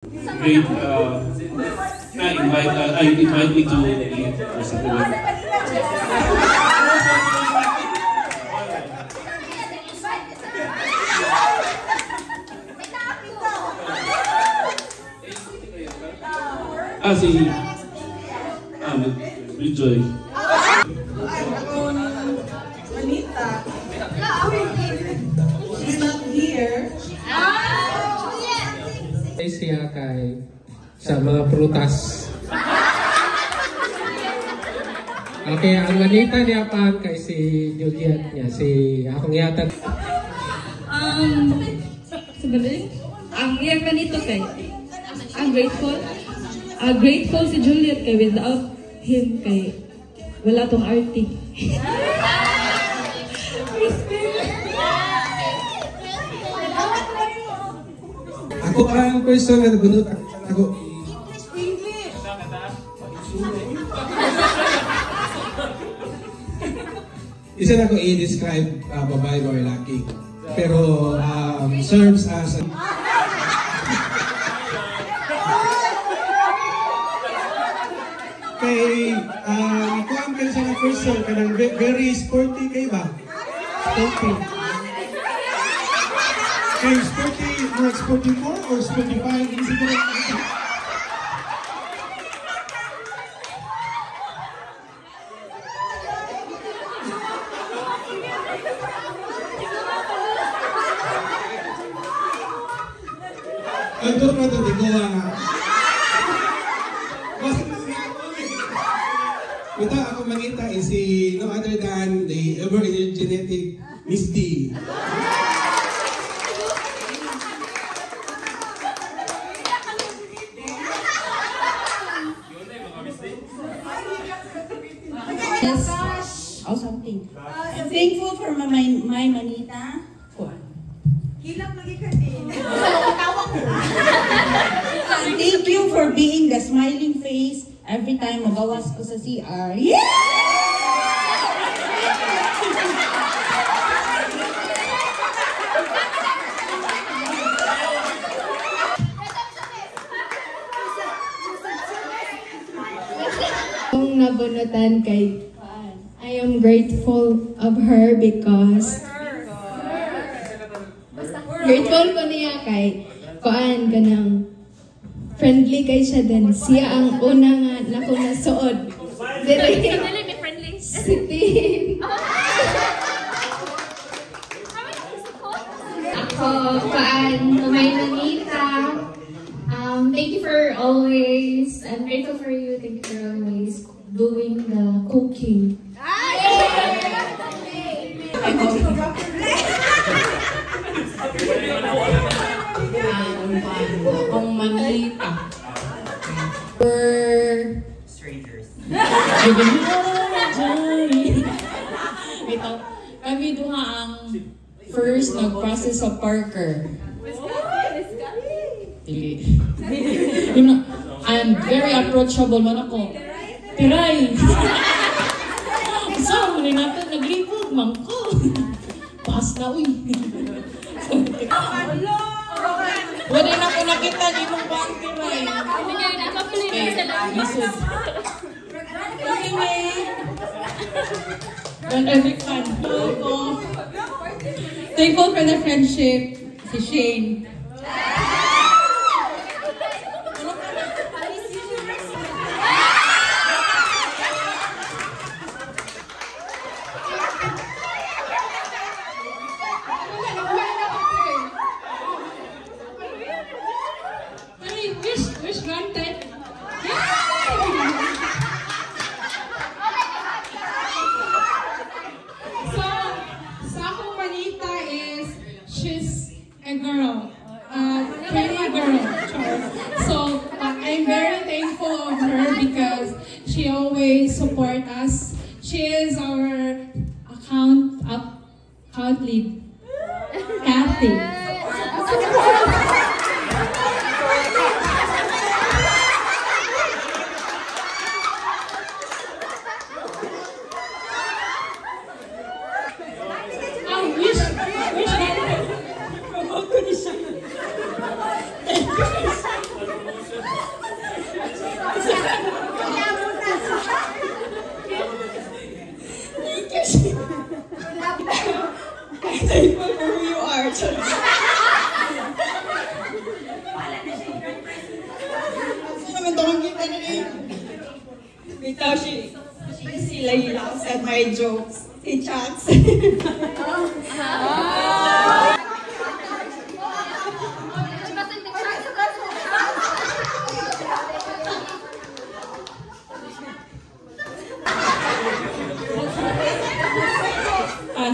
great invite me to eat or something like that. Si Rejoy. Anita. She's not here. Siya kay sa mga prutas. Okay, ang Anita niya pa kay si Juliet niya, si akong yata. Sebenarnya, ang yang ganito kay, I'm grateful si Juliet kay without him kay wala tong arty. Ako ang person na nagunod ako. Isa na ko i-describe babae or lalaki. Pero serves as a kay kuan ka sa person kanang very sporty kay ba? Sporty. Kay sporty, like sporty 4 or sporty 5 is it Antur na ito, di ko nga. Ito ako mangita is si no other than the ever-energetic Miss D. Yes. Or something. I'm thankful for my manita. Thank you for being the smiling face every time magawas ko sa CR. Yeah! Kung nabunutan kay I am grateful of her because grateful ko niya kay kuan kanang friendly kay siya din. Siya ang una nga nako nasuod. Dire ni friendly. Si Tim. Ako kuan may nanita. Thank you for always. I'm grateful for you. Thank you for always doing the cooking. Akong manita. We're strangers. Ito, kami duha ang first nag-process sa Parker. Dili. I'm very approachable man ako. Tiray! So, muli natin nag-reboot man ko. Pass na, uy. Wala na ko nakita di mong bang tiray. Lisod. Don't every fan. Thankful for the friendship. Si Shane. Wish granted. So, sa akong manita is she's a girl, pretty girl. So, I'm very thankful of her because she always support us. She is our account lead, Kathy. Tuntungin kita na rin. Bitaw sila yung laughs at my jokes. Si Chats.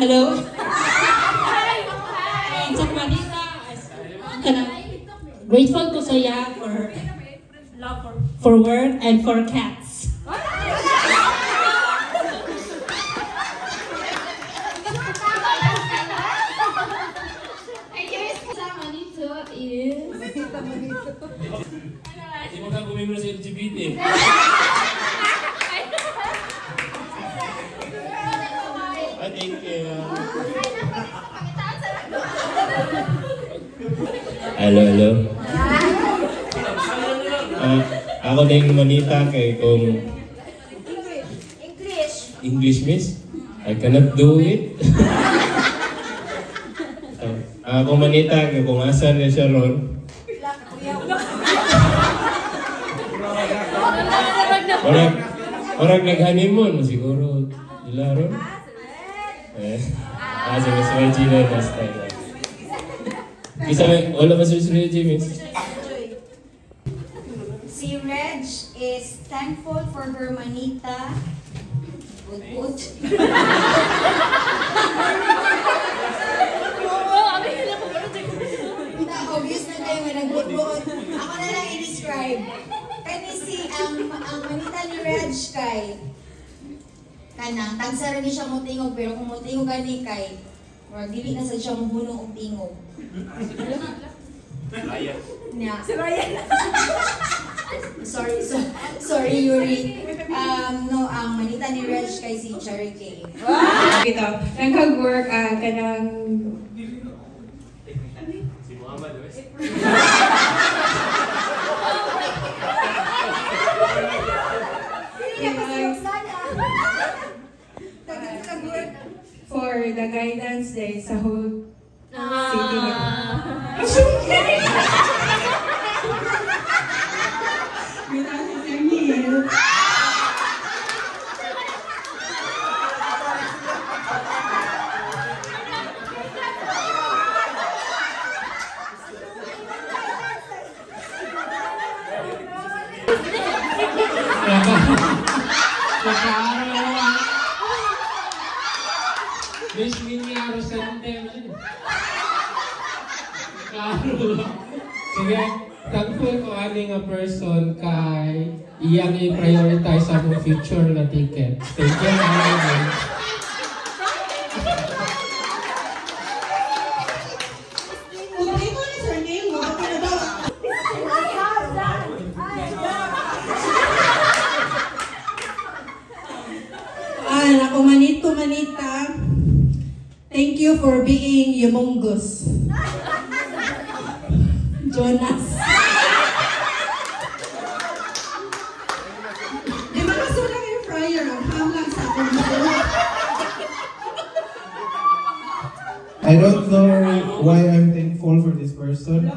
Hello? Sa Manila, grateful ko sa iya for love for work and for cats. Sa Manito is... Hindi mo ka bumimula sa LGBT. I think, hello. Ako din manita kay kung English miss, I cannot do it. Ako manita kay kung asan niya siya ron. Orang nag-honeymoon siguro ila ron. Sa Miss Regina basta. Isa wala ba si Regina? Si Reg is thankful for her manita. Good. Obvious na kayo nga nag-good. Ako na lang i-describe. Kani si ang manita ni Reg kay kanang tagsara ni siya mo tingog pero kung mo tingog gani kay or dili na sad siya mo buno og tingog. Yeah. Sorry, Yuri. No, ang manita ni Reg kay si Cherry K. Ito, nag-work kanang... Si Muhammad West. For the guidance day sa whole city. Miss Minnie Arosante. Sige, thankful ko ani nga person kay iyang i-prioritize sa akong future na ticket. Thank you very much. Ako manita. Thank you for being humongous. Jonas. Di ba nasulang yung fryer? Ang ham lang sa akong I don't know why I'm thankful for this person.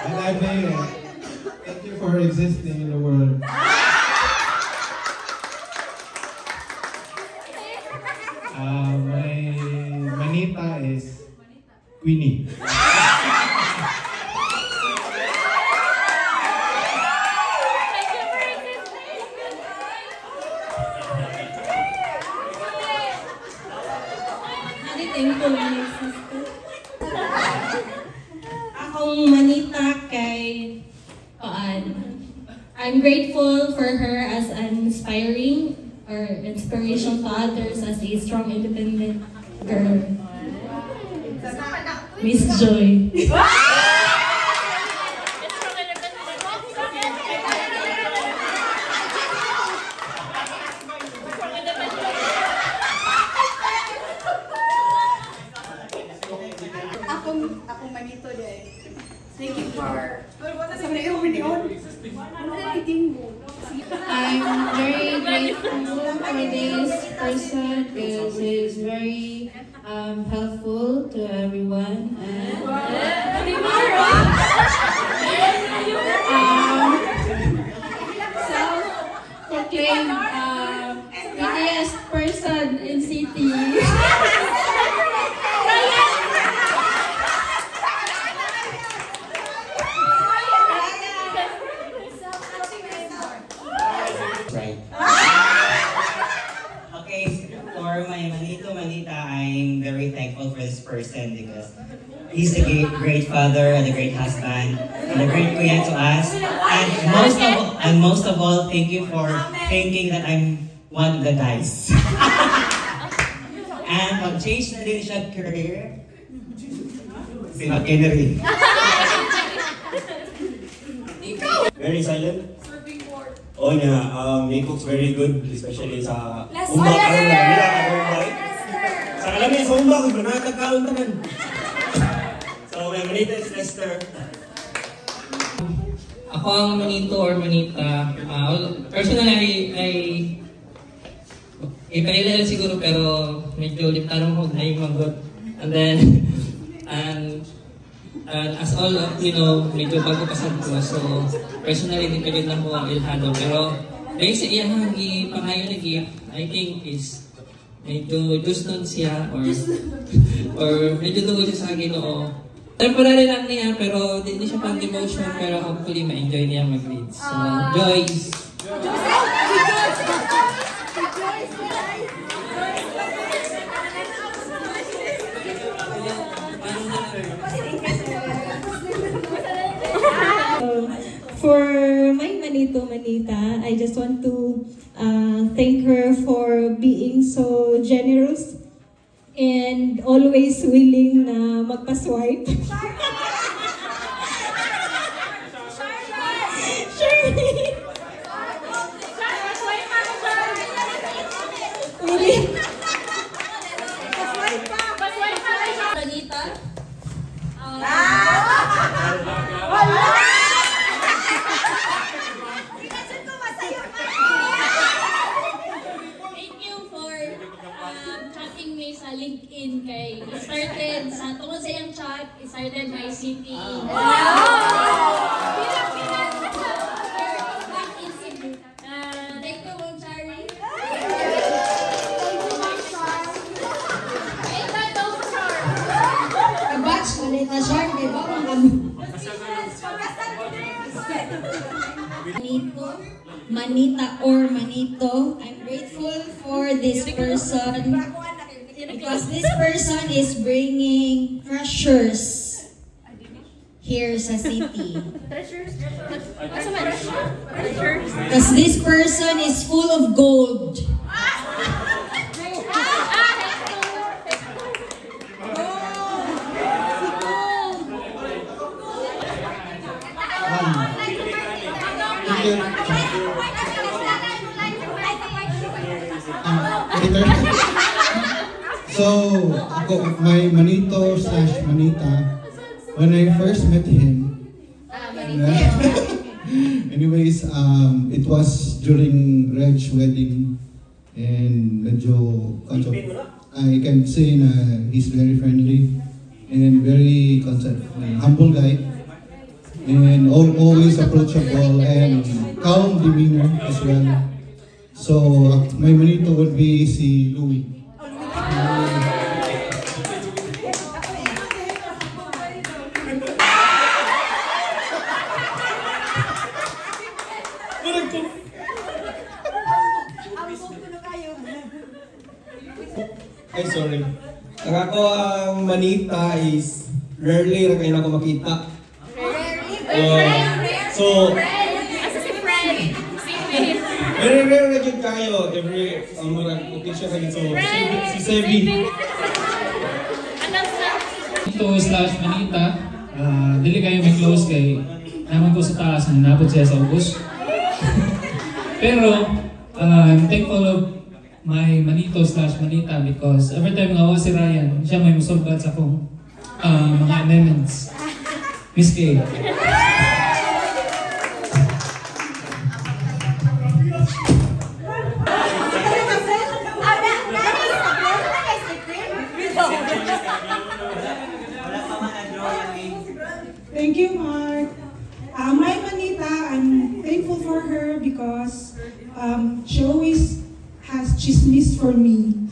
And I may thank you for existing in the world. My manita is Queenie. Akong manita kay I'm grateful for her as an inspiring or inspiration to others as a strong, independent girl. Miss Joy. Akong manito din. Thank you for... I'm very grateful for this person because he's very helpful to everyone. And he's a great father and a great husband and a great kuya to us. And most of all, thank you for thinking that I'm one of the guys. And mag-change na din siya career. Si McHenry. Very silent. Oh niya, he cooks very good, especially sa umbak. Sa kalamin sa umbak, manatagkaon naman. So, my manita is Lester. Ako ang manito or manita. Personally, ipailala siguro pero medyo limtanong ko na yung magot. And then, and as all of you know, medyo bago pasad ko. So, personally, din kayo lang ko ang ilhado. Pero, dahil sa iyang ipangayon na gift, I think is medyo just nun siya or medyo doon siya sa Ginoo. Temporary lang niya, pero hindi siya pang demotion, pero hopefully ma-enjoy niya mag-lead. So, Joyce! For my manita, I just want to thank her for being so generous and always willing na magpa-swipe. LinkedIn kay started sa tungkol sa iyang chat, started by City. Back in Cebu. Thank you, Mom Chari. Kabatch ko rin na Char, di ba? Manita or manito, I'm grateful for this person. Because this person is bringing treasures here sa city. Because this person is full of gold. So, ako, my manito/manita, when I first met him, anyways, it was during Reg's wedding, and medyo, I can say na he's very friendly, and very humble guy, and always approachable, and calm demeanor as well. So, my manito would be si Louie. Ay, sorry. Ang ako ang manita is rarely na kayo na ako makita. So, very rare na dyan kayo. Every occasion kayo. So, si Sebi. Manito/manita, dili kayo may close kay naman ko sa taas na nabot siya sa ubos. Pero, I'm thankful of my manito/manita because every time ngawa si Ryan, siya may musulbat sa akong mga amendments. Miss Kay. Thank you, Mark. My manita, I'm thankful for her because she always has chismis for me.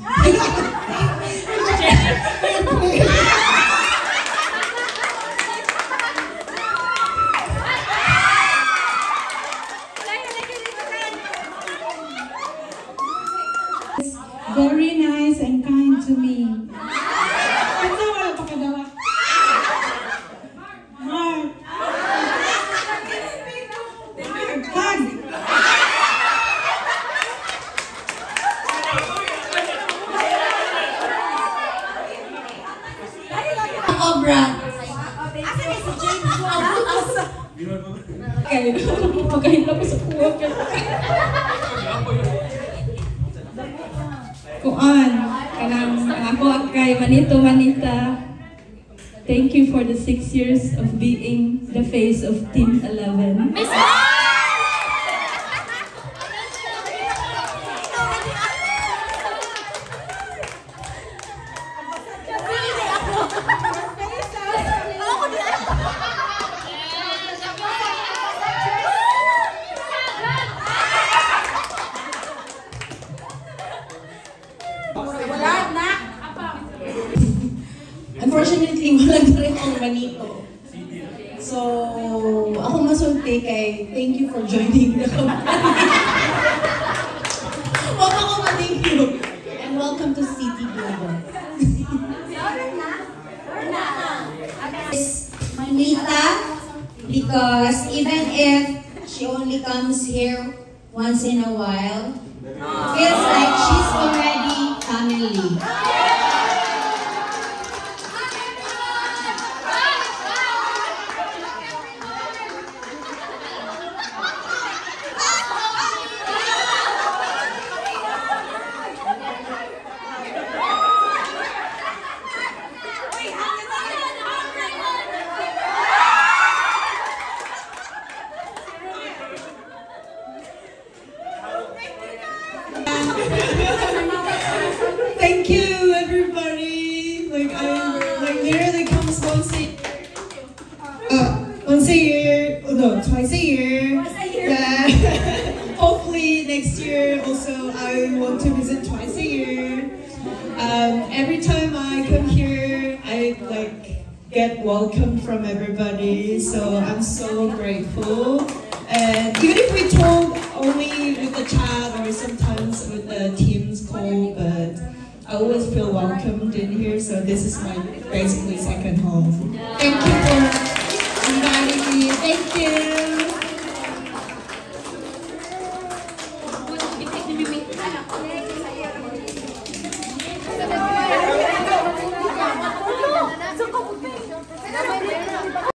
Very nice and kind to me. Ito, wala pa kadawa. Kaya pagkahin na po sa kuha. Kuan, kanang ako kay Manita. Thank you for the 6 years of being the face of Team 11. Unfortunately, walang na rin akong manito. So, ako masulti kay thank you for joining the company. Huwag ako ma-thank you. And welcome to City Global. Manita, because even if she only comes here once in a while, feels like she's already family. Thank you, everybody. I literally comes once a year. Oh, no, twice a year. Yeah. Hopefully next year also I want to visit twice a year. Every time I come here, I get welcome from everybody. So I'm so grateful. And even if we talk only with the chat or sometimes with the Teams call, but I always feel welcomed in here. So this is my basically second home. Thank you for